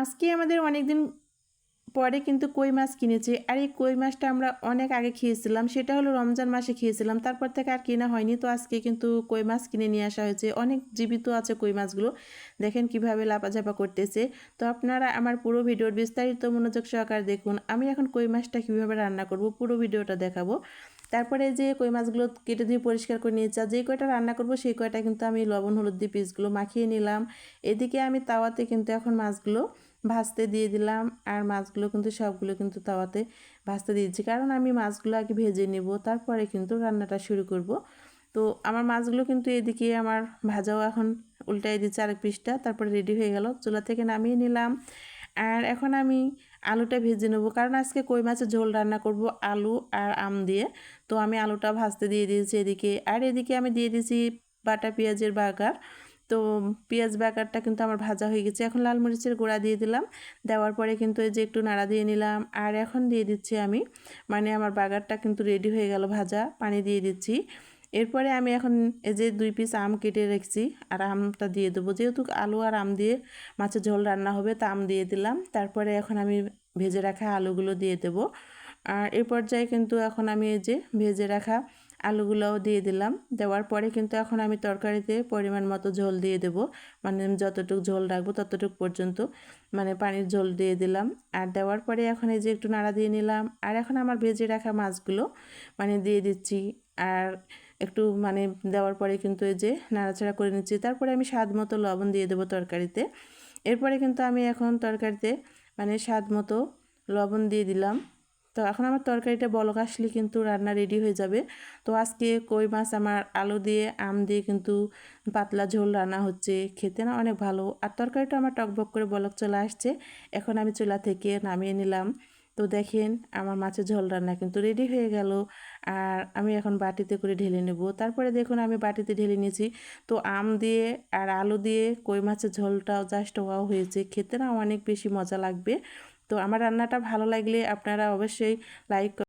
আজকে আমাদের অনেকদিন পরে কিন্তু কই মাছ কিনেছি। আর এই কই মাছটা আমরা অনেক আগে খেয়েছিলাম, সেটা হলো রমজান মাসে খেয়েছিলাম, তারপর থেকে আর কেনা হয়নি। তো আজকে কিন্তু কই মাছ কিনে নিয়ে আসা হয়েছে, অনেক জীবিত আছে কই মাছগুলো। দেখেন কিভাবে লাপাঝাপা করতেছে। তো আপনারা আমার পুরো ভিডিওর বিস্তারিত মনোযোগ সহকারে দেখুন। আমি এখন কই মাছটা কীভাবে রান্না করব পুরো ভিডিওটা দেখাবো। তারপরে যে কই মাছগুলো কেটে দিয়ে পরিষ্কার করে নিয়েছি, আর যেই কয়টা রান্না করব সেই কয়টা কিন্তু আমি লবণ হলুদ দিয়ে পিসগুলো মাখিয়ে নিলাম। এদিকে আমি তাওয়াতে কিন্তু এখন মাছগুলো ভাজতে দিয়ে দিলাম। আর মাছগুলো কিন্তু সবগুলো কিন্তু তাওয়াতে ভাজতে দিয়েছি, কারণ আমি মাছগুলো আগে ভেজে নেব, তারপরে কিন্তু রান্নাটা শুরু করব। তো আমার মাছগুলো কিন্তু এদিকে আমার ভাজাও এখন উল্টাই দিচ্ছি আরেক পিসটা, তারপরে রেডি হয়ে গেল, চুলা থেকে নামিয়ে নিলাম। আর এখন আমি আলুটা ভেজে নেব, কারণ আজকে কই মাছের ঝোল রান্না করব আলু আর আম দিয়ে। তো আমি আলুটা ভাজতে দিয়ে দিয়েছি এদিকে, আর এদিকে আমি দিয়ে দিয়েছি বাটা পেঁয়াজের বাগার। তো পেঁয়াজ বাগারটা কিন্তু আমার ভাজা হয়ে গেছে, এখন লাল মরিচের গুঁড়া দিয়ে দিলাম। দেওয়ার পরে কিন্তু এই যে একটু নাড়া দিয়ে নিলাম, আর এখন দিয়ে দিচ্ছি আমি আমার বাগারটা কিন্তু রেডি হয়ে গেল ভাজা, পানি দিয়ে দিচ্ছি। এরপরে আমি এখন এই যে 2 পিস আম কেটে রেখেছি, আর আমটা দিয়ে দেবো, যেহেতু আলু আর আম দিয়ে মাছের ঝোল রান্না হবে, তা আম দিয়ে দিলাম। তারপরে এখন আমি ভেজে রাখা আলুগুলো দিয়ে দেবো। আর এই পর্যায়ে কিন্তু এখন আমি এই যে ভেজে রাখা আলুগুলোও দিয়ে দিলাম। দেওয়ার পরে কিন্তু এখন আমি তরকারিতে পরিমাণ মতো ঝোল দিয়ে দেব, যতটুকু ঝোল রাখবো ততটুকু পর্যন্ত পানির ঝোল দিয়ে দিলাম। আর দেওয়ার পরে এখন এই যে একটু নাড়া দিয়ে নিলাম, আর এখন আমার ভেজে রাখা মাছগুলো দিয়ে দিচ্ছি। আর একটু দেওয়ার পরে কিন্তু এই যে নাড়াচাড়া করে নিচ্ছি। তারপরে আমি স্বাদ মতো লবণ দিয়ে দেবো তরকারিতে। এরপরে কিন্তু আমি এখন তরকারিতে স্বাদ মতো লবণ দিয়ে দিলাম। তো এখন আমার তরকারিটা বলক আসলে কিন্তু রান্না রেডি হয়ে যাবে। তো আজকে কই মাছ আমার আলু দিয়ে আম দিয়ে কিন্তু পাতলা ঝোল রান্না হচ্ছে, খেতে না অনেক ভালো। আর তরকারিটা আমার টকবক করে বলক চলে আসছে, এখন আমি চুলা থেকে নামিয়ে নিলাম। তো দেখেন আমার মাছের ঝোল রান্না কিন্তু রেডি হয়ে গেল। আর আমি এখন বাটিতে করে ঢেলে নেব। তারপরে দেখুন আমি বাটিতে ঢেলে নিয়েছি। তো আম দিয়ে আর আলু দিয়ে কই মাছের ঝোলটাও জাস্ট ওয়াও হয়েছে, খেতে না অনেক বেশি মজা লাগবে। তো আমার রান্নাটা ভালো লাগলে আপনারা অবশ্যই লাইক